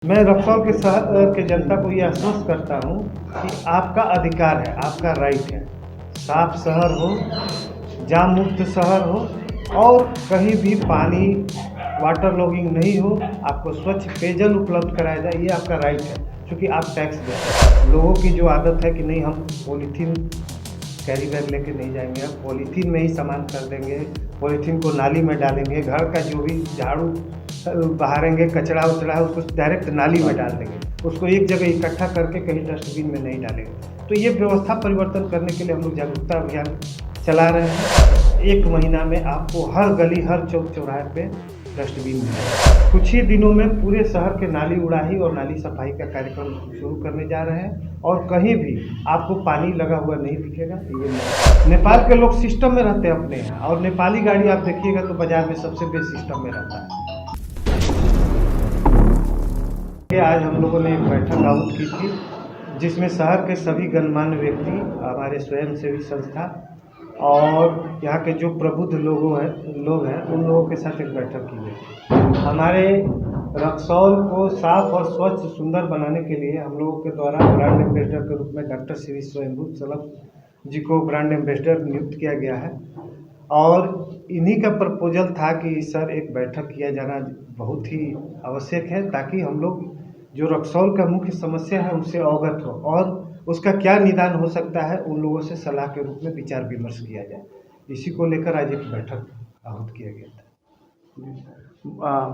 मैं रक्सौल के शहर के जनता को ये आश्वस्त करता हूँ कि आपका अधिकार है, आपका राइट है। साफ शहर हो, जाम मुक्त शहर हो और कहीं भी पानी वाटर लॉगिंग नहीं हो, आपको स्वच्छ पेयजल उपलब्ध कराया जाए, ये आपका राइट है। क्योंकि आप टैक्स देते हैं। लोगों की जो आदत है कि नहीं हम पॉलीथीन कैरी बैग लेके नहीं जाएंगे, हम पॉलीथीन में ही सामान कर देंगे, पॉलीथीन को नाली में डालेंगे, घर का जो भी झाड़ू बहारेंगे, कचरा उचड़ा है उसको डायरेक्ट नाली में डाल देंगे, उसको एक जगह इकट्ठा करके कहीं डस्टबिन में नहीं डालेंगे। तो ये व्यवस्था परिवर्तन करने के लिए हम लोग जागरूकता अभियान चला रहे हैं। 1 महीना में आपको हर गली हर चौक चौराहे पे डस्टबिन मिलेगा। कुछ ही दिनों में पूरे शहर के नाली उड़ाही और नाली सफाई का कार्यक्रम शुरू करने जा रहे हैं और कहीं भी आपको पानी लगा हुआ नहीं दिखेगा। ये नेपाल के लोग सिस्टम में रहते हैं अपने यहाँ, और नेपाली गाड़ी आप देखिएगा तो बाजार में सबसे बेस्ट सिस्टम में रहता है। आज हम लोगों ने एक बैठक आहूत की थी जिसमें शहर के सभी गणमान्य व्यक्ति, हमारे स्वयंसेवी संस्था और यहाँ के जो प्रबुद्ध लोग हैं उन लोगों के साथ एक बैठक की गई थी। हमारे रक्सौल को साफ और स्वच्छ सुंदर बनाने के लिए हम लोगों के द्वारा ब्रांड एम्बेसडर के रूप में डॉक्टर श्री स्वयंभू सलभ जी को ब्रांड एम्बेसडर नियुक्त किया गया है और इन्हीं का प्रपोजल था कि सर एक बैठक किया जाना बहुत ही आवश्यक है ताकि हम लोग जो रक्सौल का मुख्य समस्या है उससे अवगत हो और उसका क्या निदान हो सकता है उन लोगों से सलाह के रूप में विचार विमर्श किया जाए। इसी को लेकर आज एक बैठक आहूत किया गया था।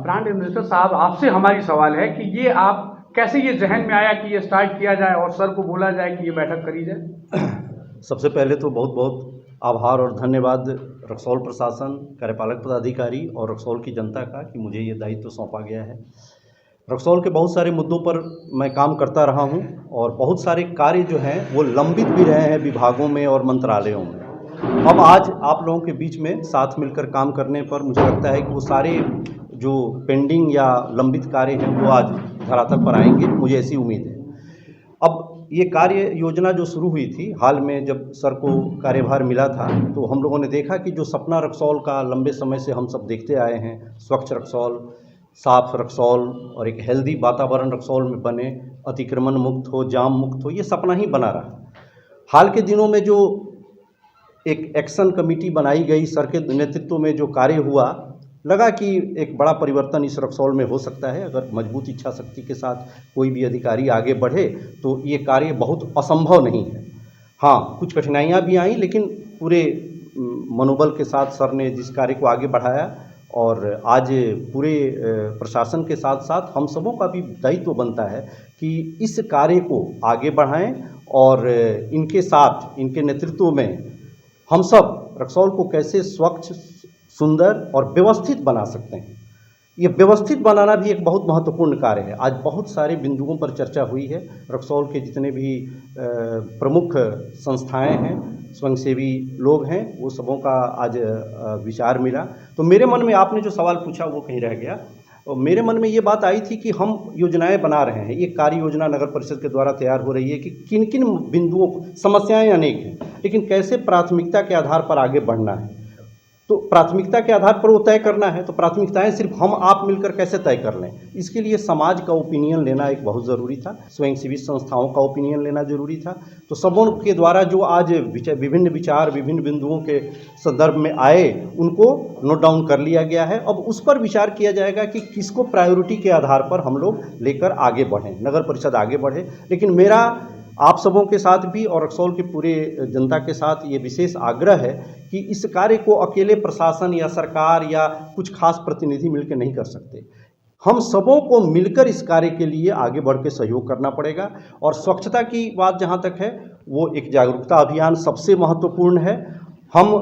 ब्रांड एम्बेसडर साहब, आपसे हमारी सवाल है कि ये आप कैसे ये जहन में आया कि ये स्टार्ट किया जाए और सर को बोला जाए कि ये बैठक करी जाए? सबसे पहले तो बहुत बहुत आभार और धन्यवाद रक्सौल प्रशासन, कार्यपालक पदाधिकारी और रक्सौल की जनता का कि मुझे ये दायित्व सौंपा गया है। रक्सौल के बहुत सारे मुद्दों पर मैं काम करता रहा हूं और बहुत सारे कार्य जो हैं वो लंबित भी रहे हैं विभागों में और मंत्रालयों में। अब आज आप लोगों के बीच में साथ मिलकर काम करने पर मुझे लगता है कि वो सारे जो पेंडिंग या लंबित कार्य हैं वो आज धरातल पर आएंगे, मुझे ऐसी उम्मीद है। अब ये कार्य योजना जो शुरू हुई थी हाल में जब सर को कार्यभार मिला था तो हम लोगों ने देखा कि जो सपना रक्सौल का लंबे समय से हम सब देखते आए हैं, स्वच्छ रक्सौल, साफ रक्सौल और एक हेल्दी वातावरण रक्सौल में बने, अतिक्रमण मुक्त हो, जाम मुक्त हो, ये सपना ही बना रहा। हाल के दिनों में जो एक एक्शन कमेटी बनाई गई, सर के नेतृत्व में जो कार्य हुआ, लगा कि एक बड़ा परिवर्तन इस रक्सौल में हो सकता है अगर मजबूत इच्छा शक्ति के साथ कोई भी अधिकारी आगे बढ़े तो ये कार्य बहुत असंभव नहीं है। हाँ, कुछ कठिनाइयाँ भी आईं लेकिन पूरे मनोबल के साथ सर ने जिस कार्य को आगे बढ़ाया और आज पूरे प्रशासन के साथ साथ हम सबों का भी दायित्व बनता है कि इस कार्य को आगे बढ़ाएं और इनके साथ, इनके नेतृत्व में हम सब रक्सौल को कैसे स्वच्छ, सुंदर और व्यवस्थित बना सकते हैं। ये व्यवस्थित बनाना भी एक बहुत महत्वपूर्ण कार्य है। आज बहुत सारे बिंदुओं पर चर्चा हुई है। रक्सौल के जितने भी प्रमुख संस्थाएं हैं, स्वयंसेवी लोग हैं, वो सबों का आज विचार मिला। तो मेरे मन में आपने जो सवाल पूछा वो कहीं रह गया और मेरे मन में ये बात आई थी कि हम योजनाएं बना रहे हैं, ये कार्य योजना नगर परिषद के द्वारा तैयार हो रही है कि किन किन बिंदुओं, समस्याएं अनेक हैं लेकिन कैसे प्राथमिकता के आधार पर आगे बढ़ना है। तो प्राथमिकता के आधार पर वो तय करना है तो प्राथमिकताएं सिर्फ हम आप मिलकर कैसे तय कर लें, इसके लिए समाज का ओपिनियन लेना एक बहुत ज़रूरी था, स्वयंसेवी संस्थाओं का ओपिनियन लेना जरूरी था। तो सबों के द्वारा जो आज विभिन्न विचार विभिन्न बिंदुओं के संदर्भ में आए उनको नोट डाउन कर लिया गया है। अब उस पर विचार किया जाएगा कि किसको प्रायोरिटी के आधार पर हम लोग लेकर आगे बढ़ें, नगर परिषद आगे बढ़े। लेकिन मेरा आप सबों के साथ भी और रक्सौल के पूरे जनता के साथ ये विशेष आग्रह है कि इस कार्य को अकेले प्रशासन या सरकार या कुछ खास प्रतिनिधि मिलकर नहीं कर सकते। हम सबों को मिलकर इस कार्य के लिए आगे बढ़ के सहयोग करना पड़ेगा। और स्वच्छता की बात जहाँ तक है वो एक जागरूकता अभियान सबसे महत्वपूर्ण है। हम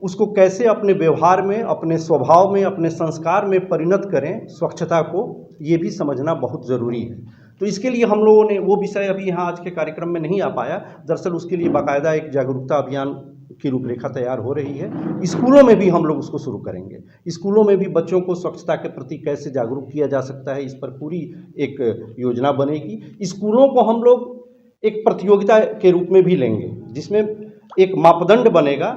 उसको कैसे अपने व्यवहार में, अपने स्वभाव में, अपने संस्कार में परिणत करें स्वच्छता को, ये भी समझना बहुत ज़रूरी है। तो इसके लिए हम लोगों ने वो विषय अभी यहाँ आज के कार्यक्रम में नहीं आ पाया, दरअसल उसके लिए बाकायदा एक जागरूकता अभियान की रूपरेखा तैयार हो रही है। स्कूलों में भी हम लोग उसको शुरू करेंगे। स्कूलों में भी बच्चों को स्वच्छता के प्रति कैसे जागरूक किया जा सकता है, इस पर पूरी एक योजना बनेगी। स्कूलों को हम लोग एक प्रतियोगिता के रूप में भी लेंगे जिसमें एक मापदंड बनेगा,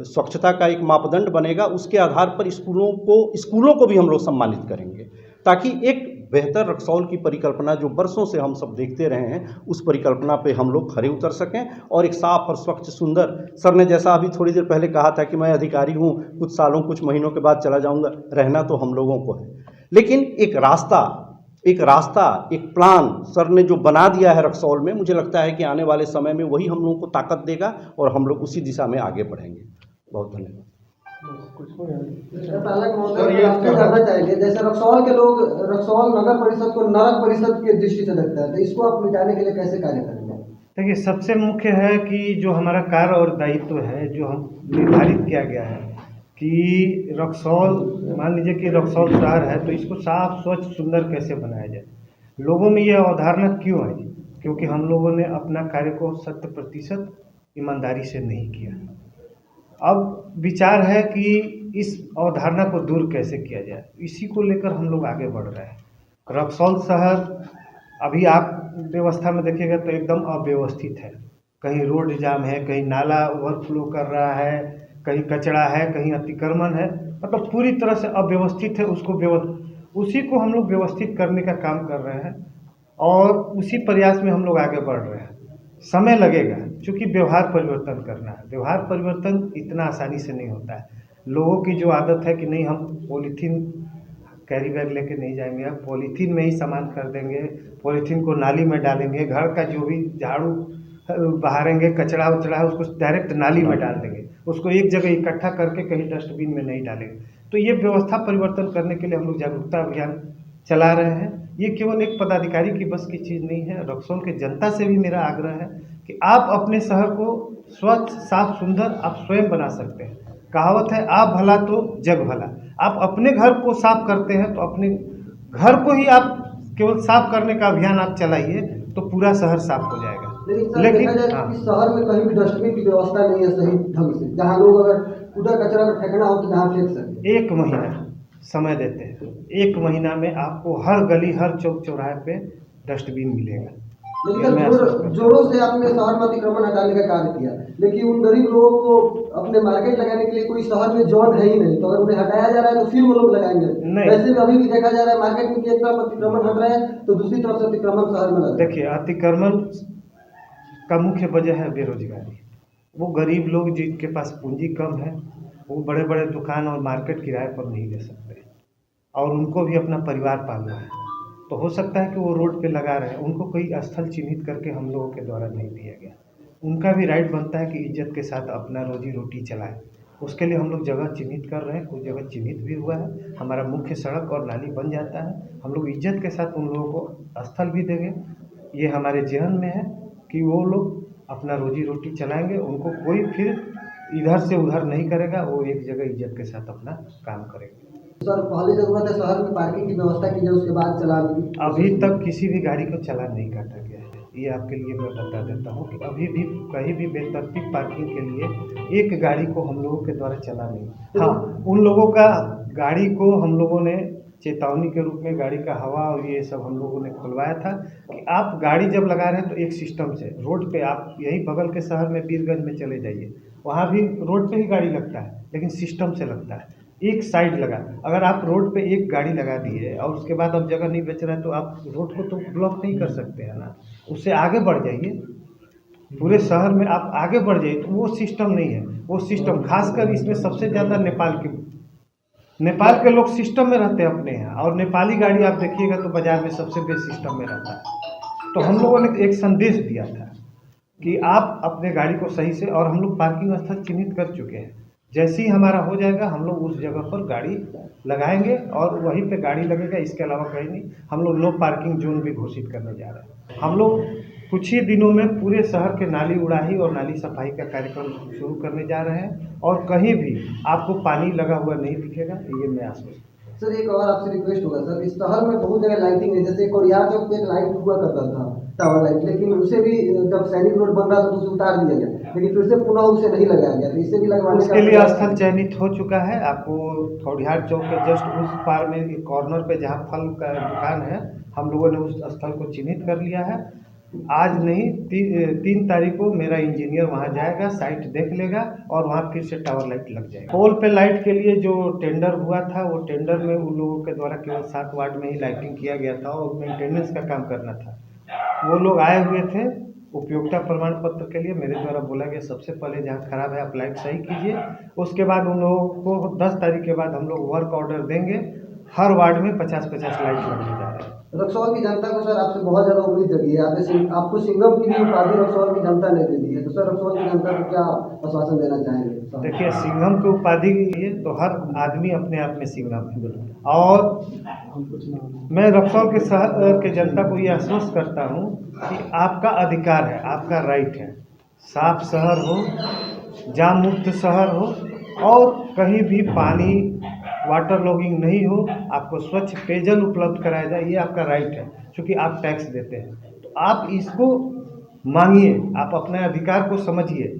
स्वच्छता का एक मापदंड बनेगा। उसके आधार पर स्कूलों को भी हम लोग सम्मानित करेंगे ताकि एक बेहतर रक्सौल की परिकल्पना जो बरसों से हम सब देखते रहे हैं, उस परिकल्पना पे हम लोग खरे उतर सकें और एक साफ और स्वच्छ सुंदर, सर ने जैसा अभी थोड़ी देर पहले कहा था कि मैं अधिकारी हूँ, कुछ सालों कुछ महीनों के बाद चला जाऊँगा, रहना तो हम लोगों को है, लेकिन एक रास्ता, एक प्लान सर ने जो बना दिया है रक्सौल में, मुझे लगता है कि आने वाले समय में वही हम लोगों को ताकत देगा और हम लोग उसी दिशा में आगे बढ़ेंगे। बहुत धन्यवाद। पालक महोदय, आपसे जानना चाहेंगे, जैसे रक्सौल के लोग रक्सौल नगर परिषद को नरक परिषद की दृष्टि से देखता है, तो इसको आप मिटाने के लिए कैसे कार्य करेंगे? देखिए, सबसे मुख्य है कि जो हमारा कार्य और दायित्व है, जो हम निर्धारित किया गया है कि रक्सौल, मान लीजिए कि रक्सौल शहर है, तो इसको साफ स्वच्छ सुंदर कैसे बनाया जाए। लोगों में यह अवधारणा क्यों है? क्योंकि हम लोगों ने अपना कार्य को 100% ईमानदारी से नहीं किया। अब विचार है कि इस अवधारणा को दूर कैसे किया जाए, इसी को लेकर हम लोग आगे बढ़ रहे हैं। रक्सौल शहर अभी आप व्यवस्था में देखिएगा तो एकदम अव्यवस्थित है। कहीं रोड जाम है, कहीं नाला ओवरफ्लो कर रहा है, कहीं कचरा है, कहीं अतिक्रमण है, मतलब पूरी तरह से अव्यवस्थित है। उसी को हम लोग व्यवस्थित करने का काम कर रहे हैं और उसी प्रयास में हम लोग आगे बढ़ रहे हैं। समय लगेगा, क्योंकि व्यवहार परिवर्तन करना है। व्यवहार परिवर्तन इतना आसानी से नहीं होता है। लोगों की जो आदत है कि नहीं, हम पॉलीथीन कैरी बैग लेके नहीं जाएंगे, हम पॉलीथीन में ही सामान खरीदेंगे, पॉलीथीन को नाली में डालेंगे, घर का जो भी झाड़ू बहारेंगे, कचरा उचड़ा है उसको डायरेक्ट नाली में डाल देंगे, उसको एक जगह इकट्ठा करके कहीं डस्टबिन में नहीं डालेंगे। तो ये व्यवस्था परिवर्तन करने के लिए हम लोग जागरूकता अभियान चला रहे हैं। ये केवल एक पदाधिकारी की बस की चीज़ नहीं है। रक्सौल के जनता से भी मेरा आग्रह है कि आप अपने शहर को स्वच्छ, साफ, सुंदर आप स्वयं बना सकते हैं। कहावत है, आप भला तो जग भला। आप अपने घर को साफ करते हैं तो अपने घर को ही आप केवल साफ करने का अभियान आप चलाइए तो पूरा शहर साफ हो जाएगा। लेकिन शहर में कहीं भी डस्टबिन की व्यवस्था नहीं है सही ढंग से, जहाँ लोग अगर कूड़ा कचरा फेंकना हो तो जहाँ फेंक सकते। 1 महीना समय देते हैं, 1 महीना में आपको हर गली, हर चौक चौराहे पे डस्टबिन मिलेगा। लेकिन जोरों से आपने शहर में अतिक्रमण हटाने का कार्य किया, लेकिन उन गरीब लोगों को अपने मार्केट लगाने के लिए कोई शहर में जॉन है ही नहीं, तो अगर उन्हें हटाया जा रहा है तो फिर वो लोग लगाएंगे नहीं। वैसे भी अभी भी देखा जा रहा है मार्केट में कि एक तरफ अतिक्रमण हट रहा है तो दूसरी तरफ से अतिक्रमण शहर में लग रहा है। देखिए, अतिक्रमण का मुख्य वजह है बेरोजगारी। वो गरीब लोग जिनके पास पूंजी कम है, वो बड़े बड़े दुकान और मार्केट किराए पर नहीं ले सकते और उनको भी अपना परिवार पालना है, तो हो सकता है कि वो रोड पे लगा रहे हैं। उनको कोई स्थल चिन्हित करके हम लोगों के द्वारा नहीं दिया गया। उनका भी राइट बनता है कि इज्जत के साथ अपना रोजी रोटी चलाएं। उसके लिए हम लोग जगह चिन्हित कर रहे हैं, कुछ जगह चिन्हित भी हुआ है। हमारा मुख्य सड़क और नाली बन जाता है, हम लोग इज्जत के साथ उन लोगों को स्थल भी देंगे। ये हमारे जहन में है कि वो लोग अपना रोजी रोटी चलाएंगे, उनको कोई फिर इधर से उधर नहीं करेगा, वो एक जगह इज्जत के साथ अपना काम करेंगे। सर, पहले जरूरत है शहर में पार्किंग की व्यवस्था की जाए, उसके बाद चलान की। अभी तक किसी भी गाड़ी को चालान नहीं काटा गया है। ये आपके लिए मैं बता देता हूँ कि अभी भी कहीं भी बेतरतीब पार्किंग के लिए एक गाड़ी को हम लोगों के द्वारा चला नहीं। हाँ, उन लोगों का गाड़ी को हम लोगों ने चेतावनी के रूप में गाड़ी का हवा और ये सब हम लोगों ने खुलवाया था कि आप गाड़ी जब लगा रहे हैं तो एक सिस्टम से रोड पे, आप यही बगल के शहर में वीरगंज में चले जाइए, वहाँ भी रोड पे ही गाड़ी लगता है, लेकिन सिस्टम से लगता है। एक साइड लगा, अगर आप रोड पे एक गाड़ी लगा दिए और उसके बाद अब जगह नहीं बच रहा है तो आप रोड को तो ब्लॉक नहीं कर सकते हैं ना, उससे आगे बढ़ जाइए। पूरे शहर में आप आगे बढ़ जाइए, तो वो सिस्टम नहीं है। वो सिस्टम खासकर इसमें सबसे ज़्यादा नेपाल के लोग सिस्टम में रहते हैं अपने यहाँ, और नेपाली गाड़ी आप देखिएगा तो बाज़ार में सबसे बेस्ट सिस्टम में रहता है। तो हम लोगों ने एक संदेश दिया था कि आप अपने गाड़ी को सही से, और हम लोग पार्किंग स्थल चिन्हित कर चुके हैं। जैसे ही हमारा हो जाएगा हम लोग उस जगह पर गाड़ी लगाएंगे और वहीं पे गाड़ी लगेगा, इसके अलावा कहीं नहीं। हम लोग नो पार्किंग जोन भी घोषित करने जा रहे हैं। हम लोग कुछ ही दिनों में पूरे शहर के नाली उड़ाही और नाली सफाई का कार्यक्रम शुरू करने जा रहे हैं और कहीं भी आपको पानी लगा हुआ नहीं दिखेगा, ये मैं आश्वस्त। सर, एक और आपसे रिक्वेस्ट होगा सर, इस शहर में बहुत जगह लाइटिंग है, जैसे कोरियार चौक पे एक लाइट हुआ करता था, टावर लाइट, लेकिन उसे भी जब सैनिक रोड बन रहा था तो उसे उतार दिया गया, लेकिन फिर से पुनः उसे नहीं लगाया गया, तो इसे भी लगवाने उसके लिए स्थल चयनित हो चुका है। आपको खौडियार चौक के जस्ट उस पार में कॉर्नर पे जहाँ फल का दुकान है, हम लोगों ने उस स्थल को चिन्हित कर लिया है। आज नहीं 3 तारीख को मेरा इंजीनियर वहां जाएगा, साइट देख लेगा और वहां फिर से टावर लाइट लग जाएगा। पोल पे लाइट के लिए जो टेंडर हुआ था, वो टेंडर में उन लोगों के द्वारा केवल 7 वार्ड में ही लाइटिंग किया गया था और मेंटेनेंस का काम करना था। वो लोग आए हुए थे उपयोगिता प्रमाण पत्र के लिए, मेरे द्वारा बोला गया सबसे पहले जहाँ खराब है आप लाइट सही कीजिए। उसके बाद उन लोगों को 10 तारीख के बाद हम लोग वर्क ऑर्डर देंगे, हर वार्ड में 50-50 लाइट लगने जा रहे हैं। रक्सौल की जनता को सर आपसे बहुत ज़्यादा उम्मीद जगी है, आपको सिंघम की भी उपाधि रक्सौल की जनता ने दे दी है, तो सर रक्सौल की जनता को क्या आश्वासन देना चाहेंगे? देखिए, सिंघम की उपाधि ये तो हर आदमी अपने आप में सिंघम है, और मैं रक्सौल के शहर के जनता को ये आश्वस्त करता हूँ कि आपका अधिकार है, आपका राइट है। साफ शहर हो, जाम मुक्त शहर हो और कहीं भी पानी वाटर लॉगिंग नहीं हो, आपको स्वच्छ पेयजल उपलब्ध कराया जाए, ये आपका राइट है। क्योंकि आप टैक्स देते हैं तो आप इसको मांगिए, आप अपने अधिकार को समझिए,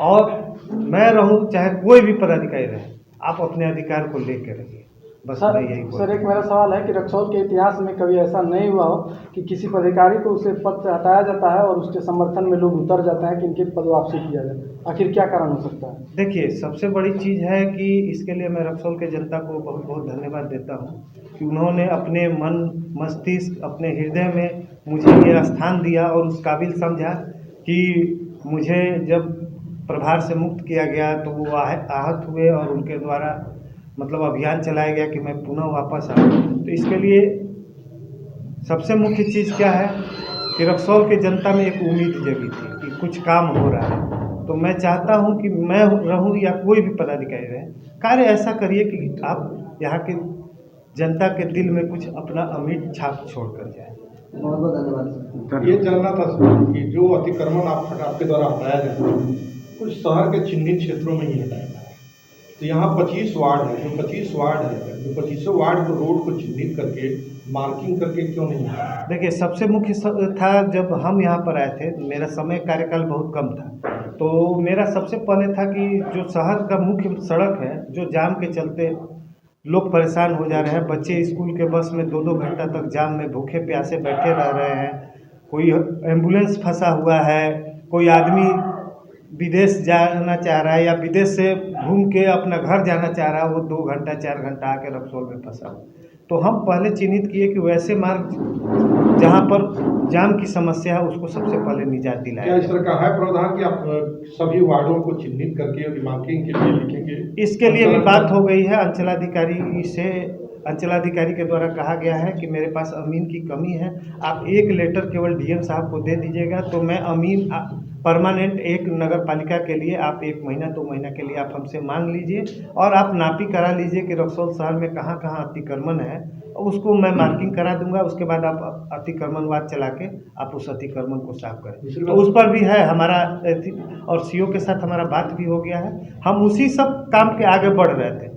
और मैं रहूं चाहे कोई भी पदाधिकारी रहे, आप अपने अधिकार को लेकर रहिए। बस मैं यही सर एक मेरा सवाल है कि रक्सौल के इतिहास में कभी ऐसा नहीं हुआ हो कि किसी पदाधिकारी को उसे पद से हटाया जाता है और उसके समर्थन में लोग उतर जाते हैं कि इनकी पद वापसी किया जाए, आखिर क्या कारण हो सकता है? देखिए, सबसे बड़ी चीज़ है कि इसके लिए मैं रक्सौल के जनता को बहुत बहुत धन्यवाद देता हूँ कि उन्होंने अपने मन मस्तिष्क अपने हृदय में मुझे ये स्थान दिया और उस काबिल समझा कि मुझे जब प्रभार से मुक्त किया गया तो वो आहत हुए और उनके द्वारा मतलब अभियान चलाया गया कि मैं पुनः वापस आऊँ। तो इसके लिए सबसे मुख्य चीज़ क्या है कि रक्सौल के जनता में एक उम्मीद जगी थी कि कुछ काम हो रहा है। तो मैं चाहता हूं कि मैं रहूं या कोई भी पदाधिकारी रहे, कार्य ऐसा करिए कि आप यहाँ के जनता के दिल में कुछ अपना अमिट छाप छोड़ कर जाए। बहुत बहुत धन्यवाद। ये जानना था सर कि जो अतिक्रमण आपके द्वारा हटाया जाता है कुछ शहर के चिन्हित क्षेत्रों में ही हटाया जाता है, तो यहाँ 25 वार्ड है, जो 25 वार्ड है, जो 25 वार्ड को रोड को चिन्हित करके मार्किंग करके क्यों नहीं हटाया? देखिए, सबसे मुख्य था जब हम यहाँ पर आए थे, मेरा समय कार्यकाल बहुत कम था, तो मेरा सबसे पहले था कि जो शहर का मुख्य सड़क है, जो जाम के चलते लोग परेशान हो जा रहे हैं, बच्चे स्कूल के बस में 2-2 घंटा तक जाम में भूखे प्यासे बैठे रह रहे हैं, कोई एम्बुलेंस फंसा हुआ है, कोई आदमी विदेश जाना चाह रहा है या विदेश से घूम के अपना घर जाना चाह रहा है, वो 2 घंटा 4 घंटा आके रक्सौल में फंसा हुआ। तो हम पहले चिन्हित किए कि वैसे मार्ग जहाँ पर जाम की समस्या है उसको सबसे पहले निजात दिलाया। क्या इस तरह का है प्रावधान कि आप सभी वार्डों को चिन्हित करके रिमार्किंग के लिए लिखेंगे? इसके लिए भी बात हो गई है अंचलाधिकारी से। अंचलाधिकारी के द्वारा कहा गया है कि मेरे पास अमीन की कमी है, आप एक लेटर केवल डीएम साहब को दे दीजिएगा तो मैं अमीन परमानेंट एक नगर पालिका के लिए आप 1 महीना 2 महीना के लिए आप हमसे मांग लीजिए और आप नापी करा लीजिए कि रक्सौल शहर में कहाँ कहाँ अतिक्रमण है, उसको मैं मार्किंग करा दूंगा। उसके बाद आप अतिक्रमणवाद चला के आप उस अतिक्रमण को साफ करें। तो उस पर भी है हमारा, और सीओ के साथ हमारा बात भी हो गया है, हम उसी सब काम के आगे बढ़ रहे थे।